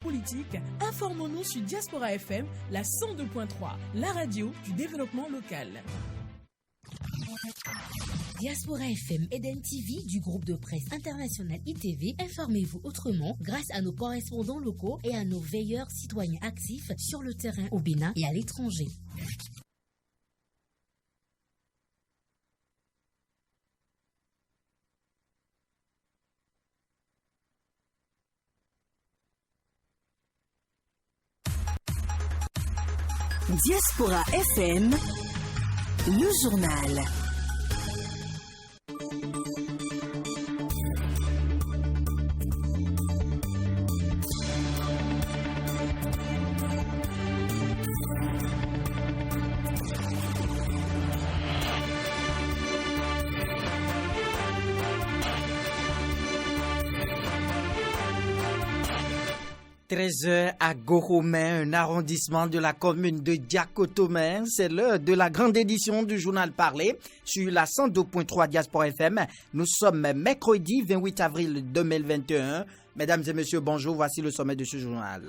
Politique, informons-nous sur Diaspora FM, la 102.3, la radio du développement local. Diaspora FM Eden TV du groupe de presse international ITV, informez-vous autrement grâce à nos correspondants locaux et à nos veilleurs citoyens actifs sur le terrain au Bénin et à l'étranger. Diaspora FM, le journal. H à Goromain, un arrondissement de la commune de Diakotomé. C'est l'heure de la grande édition du journal parlé sur la 102.3 Diaspora FM. Nous sommes mercredi 28 avril 2021. Mesdames et messieurs, bonjour. Voici le sommet de ce journal.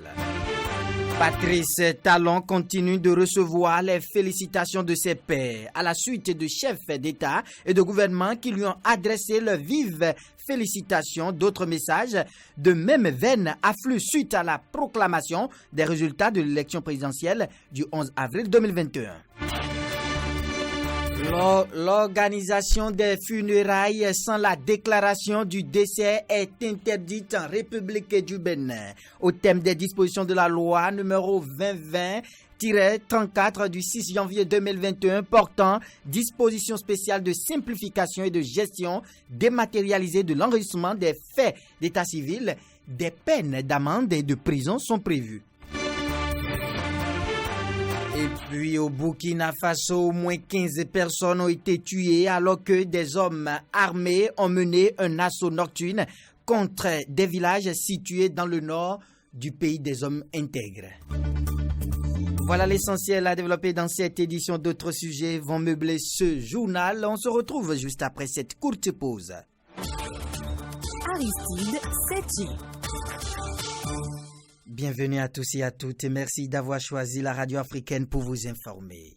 Patrice Talon continue de recevoir les félicitations de ses pairs à la suite de chefs d'État et de gouvernement qui lui ont adressé leurs vives félicitations. D'autres messages de même veine affluent suite à la proclamation des résultats de l'élection présidentielle du 11 avril 2021. L'organisation des funérailles sans la déclaration du décès est interdite en République du Bénin. Au thème des dispositions de la loi numéro 2020-34 du 6 janvier 2021 portant dispositions spéciales de simplification et de gestion dématérialisée de l'enregistrement des faits d'état civil, des peines d'amende et de prison sont prévues. Et puis au Burkina Faso, au moins 15 personnes ont été tuées alors que des hommes armés ont mené un assaut nocturne contre des villages situés dans le nord du pays des hommes intègres. Voilà l'essentiel à développer dans cette édition. D'autres sujets vont meubler ce journal. On se retrouve juste après cette courte pause. Aristide Séti. Bienvenue à tous et à toutes et merci d'avoir choisi la radio africaine pour vous informer.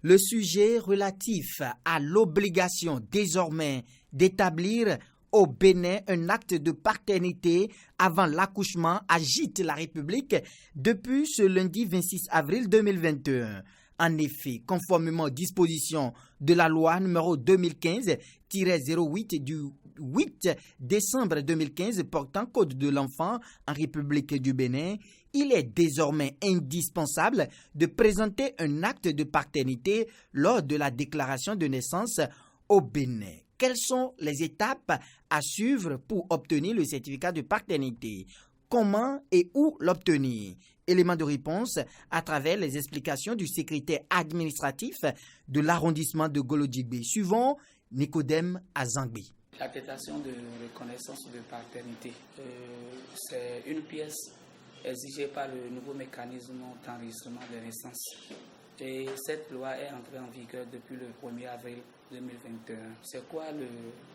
Le sujet relatif à l'obligation désormais d'établir au Bénin un acte de paternité avant l'accouchement agite la République depuis ce lundi 26 avril 2021. En effet, conformément aux dispositions de la loi numéro 2015-08 du 8 décembre 2015 portant Code de l'enfant en République du Bénin, il est désormais indispensable de présenter un acte de paternité lors de la déclaration de naissance au Bénin. Quelles sont les étapes à suivre pour obtenir le certificat de paternité? Comment et où l'obtenir? Élément de réponse à travers les explications du secrétaire administratif de l'arrondissement de Golo-Djigbe. Suivons Nicodème Azangbi. L'attestation de reconnaissance de paternité, c'est une pièce exigée par le nouveau mécanisme d'enregistrement des naissances. Et cette loi est entrée en vigueur depuis le 1er avril 2021. C'est quoi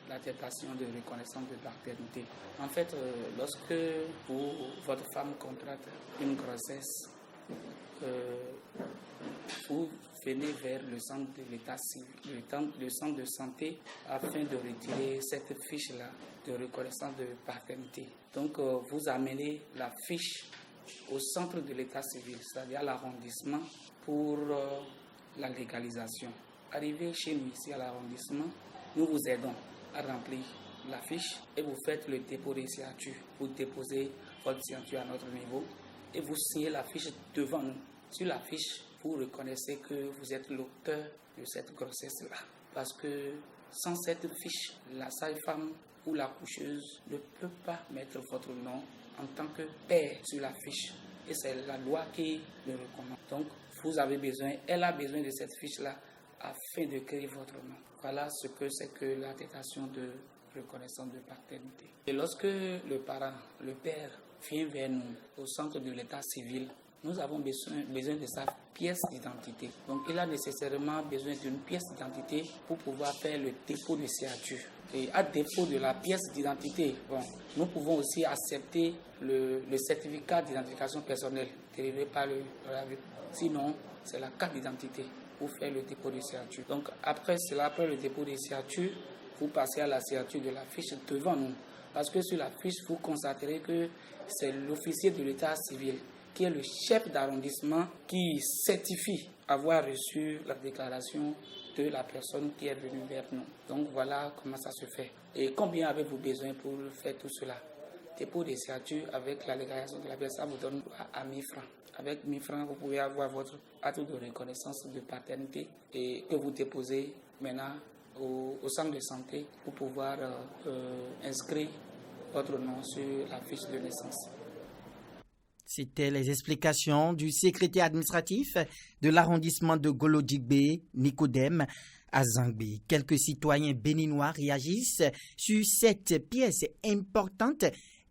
l'attestation de reconnaissance de paternité? En fait, lorsque votre femme contracte une grossesse, vous venez vers le centre de l'état civil, le centre de santé, afin de retirer cette fiche-là de reconnaissance de paternité. Donc, vous amenez la fiche au centre de l'état civil, c'est-à-dire à l'arrondissement, pour la légalisation. Arrivé chez nous ici à l'arrondissement, nous vous aidons à remplir la fiche et vous faites le dépôt des signatures. Vous déposez votre signature à notre niveau et vous signez la fiche devant nous. Sur la fiche, vous reconnaissez que vous êtes l'auteur de cette grossesse-là. Parce que sans cette fiche, la sage-femme ou la coucheuse ne peut pas mettre votre nom en tant que père sur la fiche. Et c'est la loi qui le recommande. Donc, elle a besoin de cette fiche-là afin de créer votre nom. Voilà ce que c'est que l'attestation de reconnaissance de paternité. Et lorsque le parent, le père, vient vers nous au centre de l'état civil nous avons besoin de sa pièce d'identité. Donc il a nécessairement besoin d'une pièce d'identité pour pouvoir faire le dépôt de signature. Et à défaut de la pièce d'identité, nous pouvons aussi accepter le certificat d'identification personnelle délivré par le RAVU. Sinon, c'est la carte d'identité pour faire le dépôt de signature. Donc après le dépôt de signature, vous passez à la signature de la fiche devant nous. Parce que sur la fiche, vous constaterez que c'est l'officier de l'état civil qui est le chef d'arrondissement qui certifie avoir reçu la déclaration de la personne qui est venue vers nous. Donc voilà comment ça se fait. Et combien avez-vous besoin pour faire tout cela? Dépôt de signature avec la déclaration de la personne, ça vous donne à 1000 francs. Avec 1000 francs, vous pouvez avoir votre acte de reconnaissance de paternité et que vous déposez maintenant au centre de santé pour pouvoir inscrire votre nom sur la fiche de naissance. C'était les explications du secrétaire administratif de l'arrondissement de Golo-Djigbe, Nicodème Azangbe. Quelques citoyens béninois réagissent sur cette pièce importante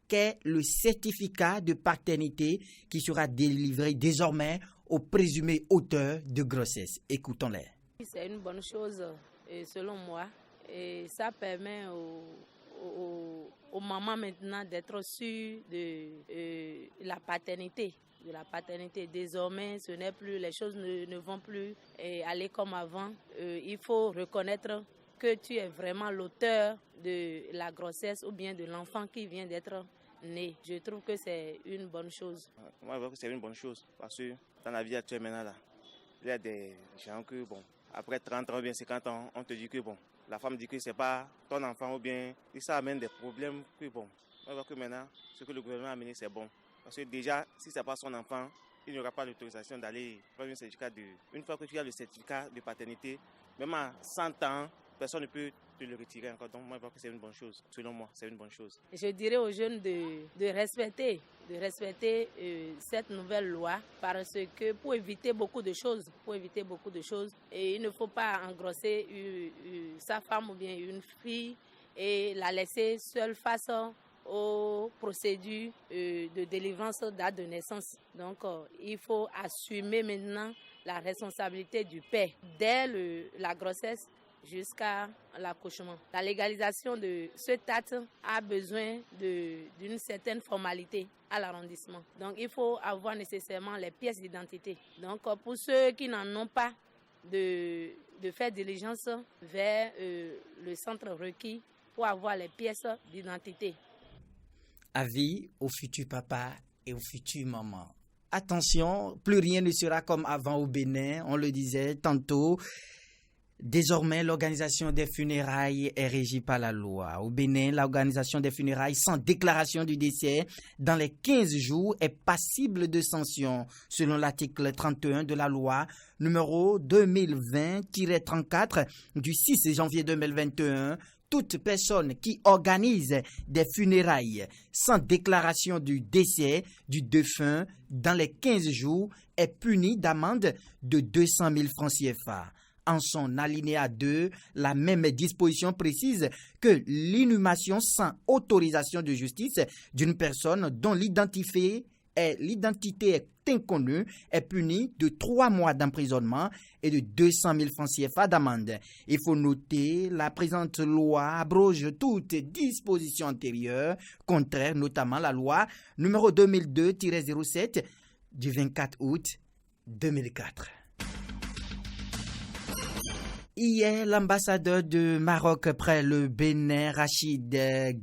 qu'est le certificat de paternité qui sera délivré désormais aux présumés auteurs de grossesse. Écoutons-les. C'est une bonne chose selon moi et ça permet aux mamans maintenant d'être sûres de la paternité. De la paternité. Désormais, ce n'est plus, les choses ne vont plus aller comme avant. Il faut reconnaître que tu es vraiment l'auteur de la grossesse ou bien de l'enfant qui vient d'être né. Je trouve que c'est une bonne chose. Moi, je vois que c'est une bonne chose parce que dans la vie actuelle maintenant, là, il y a des gens que, après 30 ans ou bien 50 ans, on te dit que, la femme dit que c'est pas ton enfant ou bien, et ça amène des problèmes que, moi, je vois que maintenant, ce que le gouvernement a amené, c'est bon. Parce que déjà, si ce n'est pas son enfant, il n'y aura pas l'autorisation d'aller prendre un certificat Une fois que tu as le certificat de paternité, même à 100 ans, personne ne peut te le retirer encore. Donc moi, je vois que c'est une bonne chose. Selon moi, c'est une bonne chose. Je dirais aux jeunes de respecter cette nouvelle loi parce que pour éviter beaucoup de choses, et il ne faut pas engrosser sa femme ou bien une fille et la laisser seule face aux procédures de délivrance d'acte de naissance. Donc, il faut assumer maintenant la responsabilité du père dès la grossesse jusqu'à l'accouchement. La légalisation de cet acte a besoin d'une certaine formalité à l'arrondissement. Donc, il faut avoir nécessairement les pièces d'identité. Donc, pour ceux qui n'en ont pas, de faire diligence vers le centre requis pour avoir les pièces d'identité. Avis au futur papa et au futur maman. Attention, plus rien ne sera comme avant au Bénin, on le disait tantôt. Désormais, l'organisation des funérailles est régie par la loi. Au Bénin, l'organisation des funérailles sans déclaration du décès dans les 15 jours est passible de sanction. Selon l'article 31 de la loi numéro 2020-34 du 6 janvier 2021, toute personne qui organise des funérailles sans déclaration du décès du défunt dans les 15 jours est punie d'amende de 200 000 francs CFA. En son alinéa 2, la même disposition précise que l'inhumation sans autorisation de justice d'une personne dont l'identité est inconnue est punie de 3 mois d'emprisonnement et de 200 000 francs CFA d'amende. Il faut noter, la présente loi abroge toute disposition antérieure, contraire notamment la loi numéro 2002-07 du 24 août 2004. Hier, l'ambassadeur de Maroc près le Bénin, Rachid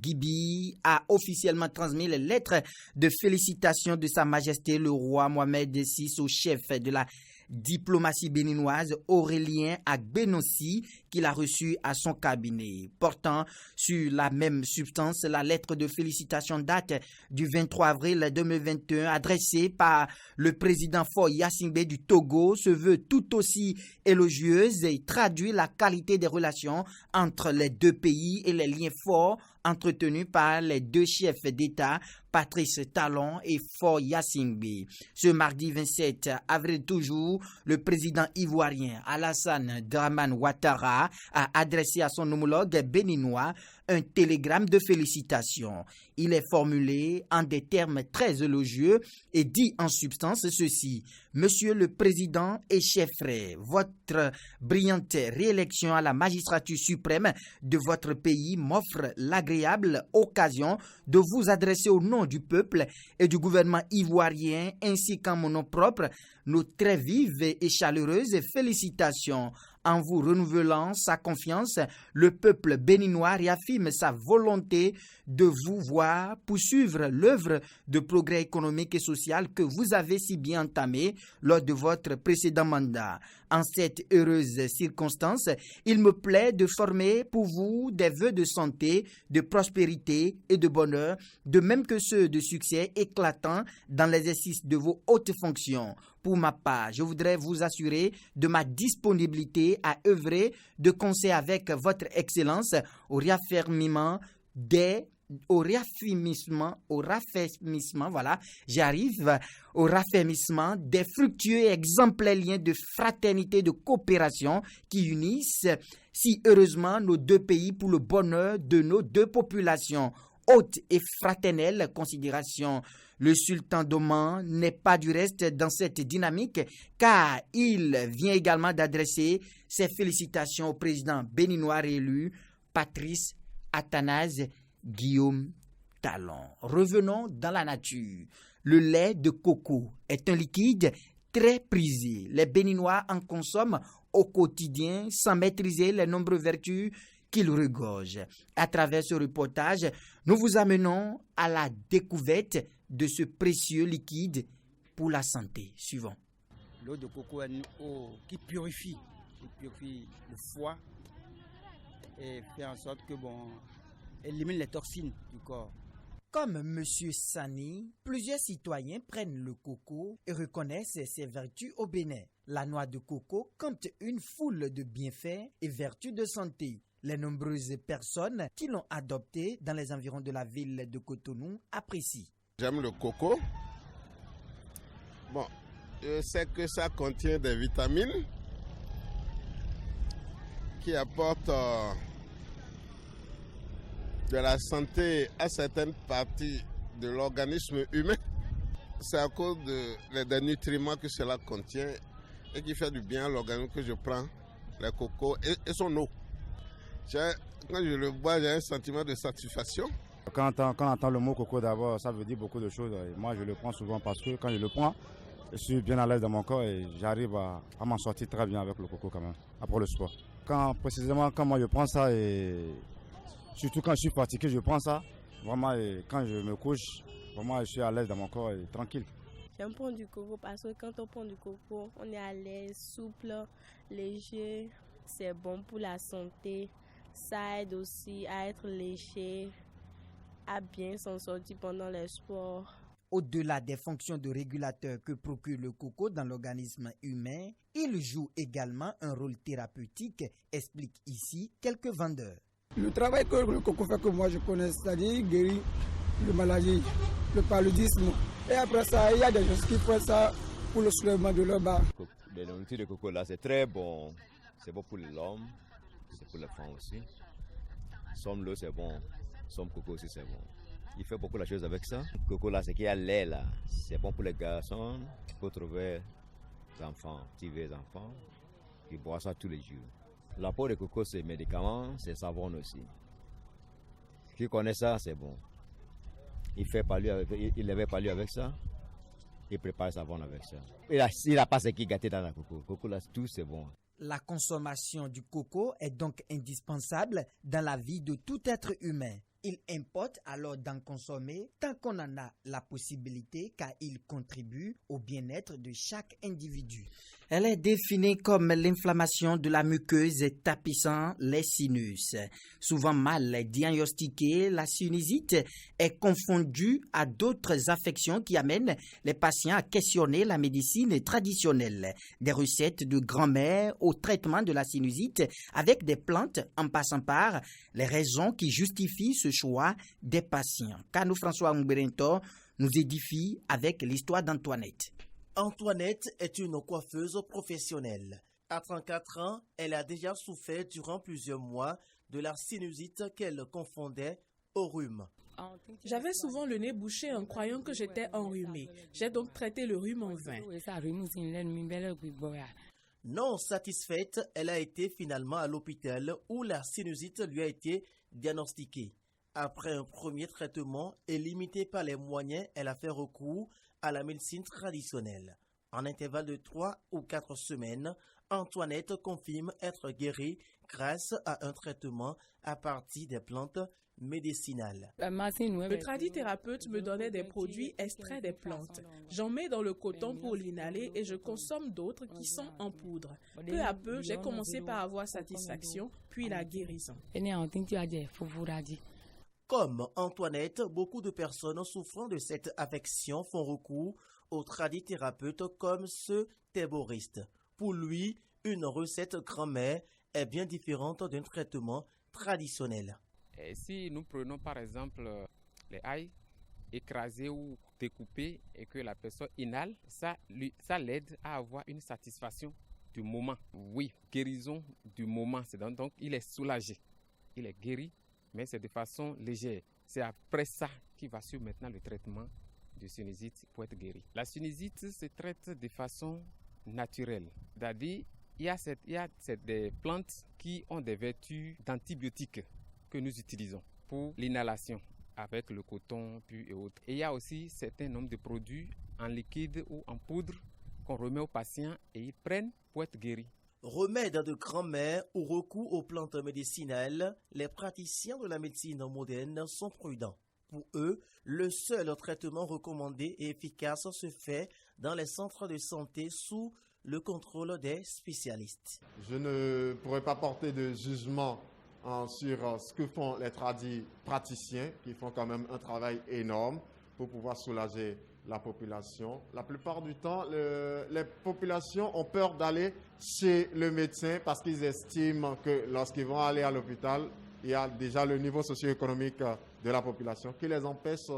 Gibi, a officiellement transmis les lettres de félicitations de Sa Majesté le roi Mohamed VI au chef de la diplomatie béninoise Aurélien Agbenossi qu'il a reçu à son cabinet. Portant sur la même substance, la lettre de félicitations date du 23 avril 2021 adressée par le président Faure Gnassingbé du Togo se veut tout aussi élogieuse et traduit la qualité des relations entre les deux pays et les liens forts entretenus par les deux chefs d'État Patrice Talon et Faure Gnassingbé. Ce mardi 27 avril toujours, le président ivoirien Alassane Dramane Ouattara a adressé à son homologue béninois un télégramme de félicitations. Il est formulé en des termes très élogieux et dit en substance ceci: Monsieur le Président et chef frère, votre brillante réélection à la magistrature suprême de votre pays m'offre l'agréable occasion de vous adresser au nom du peuple et du gouvernement ivoirien ainsi qu'en mon nom propre nos très vives et chaleureuses félicitations. En vous renouvelant sa confiance, le peuple béninois réaffirme sa volonté de vous voir poursuivre l'œuvre de progrès économique et social que vous avez si bien entamée lors de votre précédent mandat. En cette heureuse circonstance, il me plaît de former pour vous des vœux de santé, de prospérité et de bonheur, de même que ceux de succès éclatants dans l'exercice de vos hautes fonctions. Pour ma part, je voudrais vous assurer de ma disponibilité à œuvrer de concert avec votre Excellence au raffermissement des fructueux et exemplaires liens de fraternité et de coopération qui unissent si heureusement nos deux pays pour le bonheur de nos deux populations. Haute et fraternelle considération. Le sultan d'Oman n'est pas du reste dans cette dynamique car il vient également d'adresser ses félicitations au président béninois réélu Patrice Athanase Guillaume Talon. Revenons dans la nature. Le lait de coco est un liquide très prisé. Les Béninois en consomment au quotidien sans maîtriser les nombreuses vertus qu'il regorge. À travers ce reportage, nous vous amenons à la découverte de ce précieux liquide pour la santé. Suivant. L'eau de coco est une eau qui purifie le foie et fait en sorte que élimine les toxines du corps. Comme M. Sani, plusieurs citoyens prennent le coco et reconnaissent ses vertus au Bénin. La noix de coco compte une foule de bienfaits et vertus de santé. Les nombreuses personnes qui l'ont adopté dans les environs de la ville de Cotonou apprécient. J'aime le coco. Je sais que ça contient des vitamines qui apportent de la santé à certaines parties de l'organisme humain. C'est à cause des nutriments que cela contient et qui fait du bien à l'organisme que je prends le coco et son eau. Quand je le bois, j'ai un sentiment de satisfaction. Quand on entend le mot coco d'abord, ça veut dire beaucoup de choses. Et moi, je le prends souvent parce que quand je le prends, je suis bien à l'aise dans mon corps et j'arrive à m'en sortir très bien avec le coco quand même, après le sport. Précisément, quand moi je prends ça, et surtout quand je suis fatigué, je prends ça. Vraiment, et quand je me couche, vraiment, je suis à l'aise dans mon corps et tranquille. J'aime prendre du coco parce que quand on prend du coco, on est à l'aise, souple, léger. C'est bon pour la santé. Ça aide aussi à être léger, à bien s'en sortir pendant les sports. Au-delà des fonctions de régulateur que procure le coco dans l'organisme humain, il joue également un rôle thérapeutique, expliquent ici quelques vendeurs. Le travail que le coco fait que moi je connais, c'est-à-dire guérir les maladies, le paludisme. Et après ça, il y a des gens qui font ça pour le soulèvement de leur bas. La nourriture de coco là, c'est très bon. C'est bon pour l'homme, c'est pour les femmes aussi. Somme l'eau, c'est bon. Somme coco aussi, c'est bon. Il fait beaucoup de choses avec ça. Le coco là, c'est qu'il y a lait là. C'est bon pour les garçons. Il faut trouver des enfants, petits vieux enfants, qui boivent ça tous les jours. La peau de coco, c'est médicament, c'est savon aussi. Qui connaît ça, c'est bon. Il avait pas lu avec ça. Il prépare savon avec ça. Il a pas ce qui est gâté dans la coco. Coco là, tout c'est bon. La consommation du coco est donc indispensable dans la vie de tout être humain. Il importe alors d'en consommer tant qu'on en a la possibilité car il contribue au bien-être de chaque individu. Elle est définie comme l'inflammation de la muqueuse tapissant les sinus. Souvent mal diagnostiquée, la sinusite est confondue à d'autres affections qui amènent les patients à questionner la médecine traditionnelle. Des recettes de grand-mère au traitement de la sinusite avec des plantes en passant par les raisons qui justifient ce choix des patients. Kanou François Mberinto nous édifie avec l'histoire d'Antoinette. Antoinette est une coiffeuse professionnelle. À 34 ans, elle a déjà souffert durant plusieurs mois de la sinusite qu'elle confondait au rhume. J'avais souvent le nez bouché en croyant que j'étais enrhumée. J'ai donc traité le rhume en vain. Non satisfaite, elle a été finalement à l'hôpital où la sinusite lui a été diagnostiquée. Après un premier traitement et limitée par les moyens, elle a fait recours à la médecine traditionnelle. En intervalle de 3 ou 4 semaines, Antoinette confirme être guérie grâce à un traitement à partir des plantes médicinales. Le tradithérapeute me donnait des produits extraits des plantes. J'en mets dans le coton pour l'inhaler et je consomme d'autres qui sont en poudre. Peu à peu, j'ai commencé par avoir satisfaction, puis la guérison. Comme Antoinette, beaucoup de personnes souffrant de cette affection font recours aux tradithérapeutes comme ce théboriste. Pour lui, une recette grand-mère est bien différente d'un traitement traditionnel. Et si nous prenons par exemple les ail écrasés ou découpés et que la personne inhale, ça l'aide à avoir une satisfaction du moment. Oui, guérison du moment. Donc il est soulagé, il est guéri, mais c'est de façon légère. C'est après ça qu'il va suivre maintenant le traitement de sinusite pour être guéri. La sinusite se traite de façon naturelle. C'est-à-dire, il y a des plantes qui ont des vertus d'antibiotiques que nous utilisons pour l'inhalation avec le coton, pu et autres. Et il y a aussi un certain nombre de produits en liquide ou en poudre qu'on remet aux patients et ils prennent pour être guéris. Remède de grand-mère ou recours aux plantes médicinales, les praticiens de la médecine moderne sont prudents. Pour eux, le seul traitement recommandé et efficace se fait dans les centres de santé sous le contrôle des spécialistes. Je ne pourrais pas porter de jugement sur ce que font les praticiens qui font quand même un travail énorme pour pouvoir soulager la population. La plupart du temps, les populations ont peur d'aller chez le médecin parce qu'ils estiment que lorsqu'ils vont aller à l'hôpital, il y a déjà le niveau socio-économique de la population qui les empêche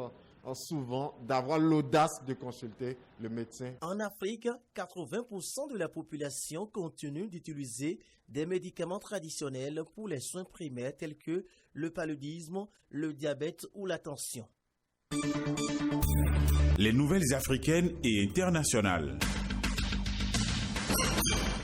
souvent d'avoir l'audace de consulter le médecin. En Afrique, 80% de la population continue d'utiliser des médicaments traditionnels pour les soins primaires tels que le paludisme, le diabète ou la tension. Les nouvelles africaines et internationales.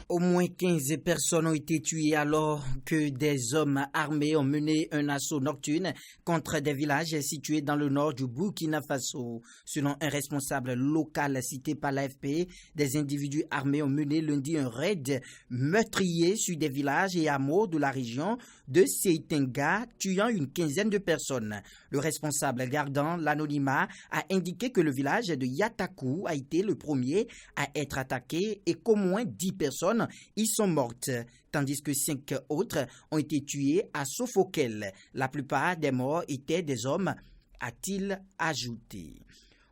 Au moins 15 personnes ont été tuées alors que des hommes armés ont mené un assaut nocturne contre des villages situés dans le nord du Burkina Faso. Selon un responsable local cité par l'AFP, des individus armés ont mené lundi un raid meurtrier sur des villages et hameaux de la région de Seitenga, tuant une quinzaine de personnes. Le responsable gardant l'anonymat a indiqué que le village de Yatakou a été le premier à être attaqué et qu'au moins 10 personnes y sont mortes, tandis que 5 autres ont été tués à Sofokel. La plupart des morts étaient des hommes, a-t-il ajouté.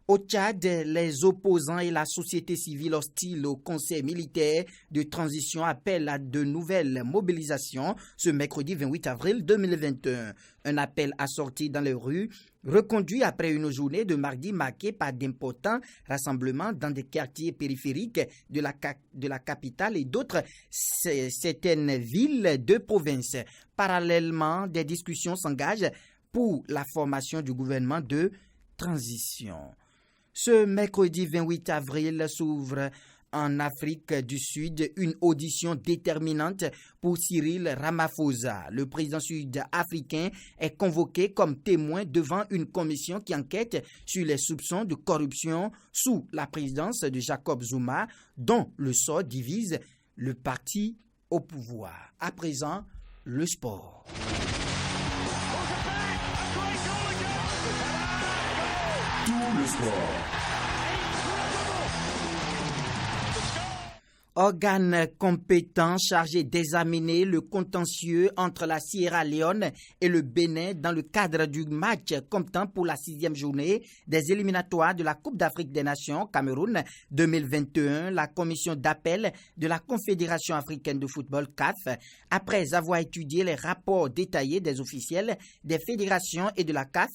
Au Tchad, les opposants et la société civile hostile au conseil militaire de transition appellent à de nouvelles mobilisations ce mercredi 28 avril 2021. Un appel assorti dans les rues, reconduit après une journée de mardi marquée par d'importants rassemblements dans des quartiers périphériques de la capitale et d'autres certaines villes de province. Parallèlement, des discussions s'engagent pour la formation du gouvernement de transition. Ce mercredi 28 avril s'ouvre en Afrique du Sud une audition déterminante pour Cyril Ramaphosa. Le président sud-africain est convoqué comme témoin devant une commission qui enquête sur les soupçons de corruption sous la présidence de Jacob Zuma, dont le sort divise le parti au pouvoir. À présent, le sport. Tout le sport. Organe compétent chargé d'examiner le contentieux entre la Sierra Leone et le Bénin dans le cadre du match comptant pour la 6e journée des éliminatoires de la Coupe d'Afrique des Nations Cameroun 2021, la commission d'appel de la Confédération africaine de football CAF, après avoir étudié les rapports détaillés des officiels des fédérations et de la CAF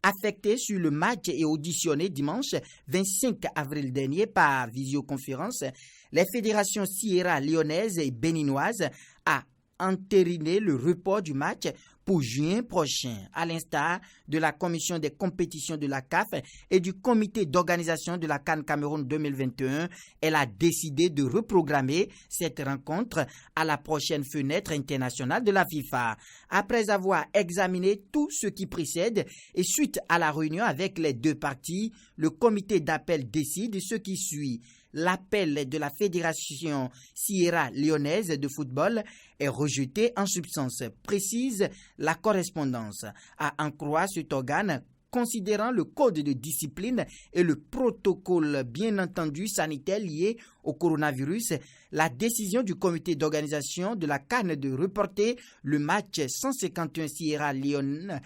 affectés sur le match et auditionnés dimanche 25 avril dernier par visioconférence, les fédérations sierra léonaises et béninoises a entériné le report du match pour juin prochain, à l'instar de la commission des compétitions de la CAF et du comité d'organisation de la CAN Cameroun 2021. Elle a décidé de reprogrammer cette rencontre à la prochaine fenêtre internationale de la FIFA. Après avoir examiné tout ce qui précède et suite à la réunion avec les deux parties, le comité d'appel décide ce qui suit. L'appel de la Fédération Sierra Léonaise de football est rejeté en substance, précise la correspondance. À en croire cet organe, considérant le code de discipline et le protocole bien entendu sanitaire lié au coronavirus, la décision du comité d'organisation de la CAN de reporter le match 151 Sierra Leone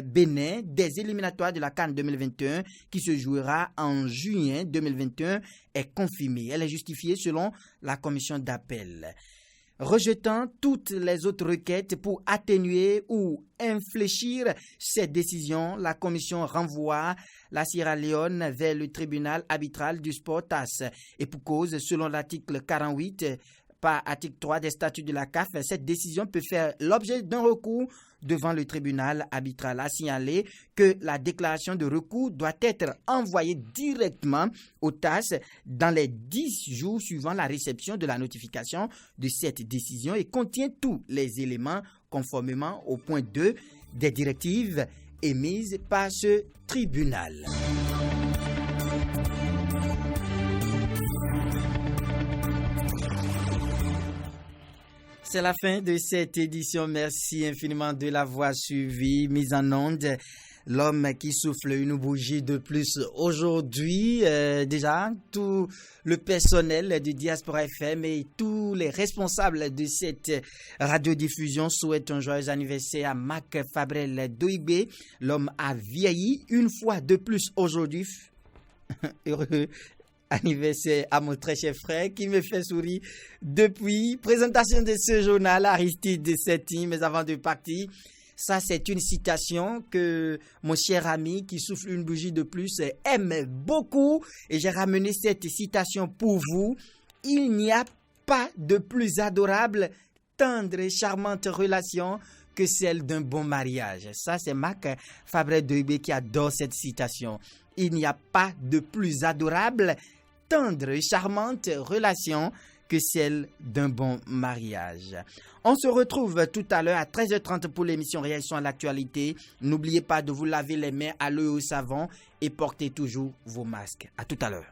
Bénin des éliminatoires de la CAN 2021 qui se jouera en juin 2021 est confirmée. Elle est justifiée selon la commission d'appel. Rejetant toutes les autres requêtes pour atténuer ou infléchir cette décision, la commission renvoie la Sierra Leone vers le tribunal arbitral du sport TAS. Et pour cause, selon l'article 48 par article 3 des statuts de la CAF, cette décision peut faire l'objet d'un recours devant le tribunal arbitral. A signalé que la déclaration de recours doit être envoyée directement au TAS dans les 10 jours suivant la réception de la notification de cette décision et contient tous les éléments conformément au point 2 des directives émises par ce tribunal. C'est la fin de cette édition. Merci infiniment de l'avoir suivi. Mise en onde, l'homme qui souffle une bougie de plus aujourd'hui. Déjà, tout le personnel de Diaspora FM et tous les responsables de cette radiodiffusion souhaitent un joyeux anniversaire à Mac Fabrel Doigbe. L'homme a vieilli une fois de plus aujourd'hui. Heureux anniversaire à mon très cher frère qui me fait sourire depuis présentation de ce journal Aristide Setti. Mais avant de partir, ça c'est une citation que mon cher ami qui souffle une bougie de plus aime beaucoup et j'ai ramené cette citation pour vous. Il n'y a pas de plus adorable, tendre et charmante relation que celle d'un bon mariage. Ça c'est Mac Fabrel Doigbe qui adore cette citation. Il n'y a pas de plus adorable, tendre et charmante relation que celle d'un bon mariage. On se retrouve tout à l'heure à 13h30 pour l'émission Réaction à l'actualité. N'oubliez pas de vous laver les mains à l'eau et au savon et portez toujours vos masques. À tout à l'heure.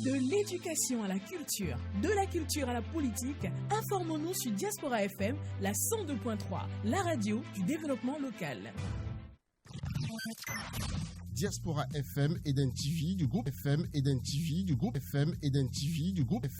De l'éducation à la culture, de la culture à la politique, informons-nous sur Diaspora FM, la 102.3, la radio du développement local. Diaspora FM et d'un TV du groupe FM et d'un TV du groupe FM et d'un TV du groupe FM.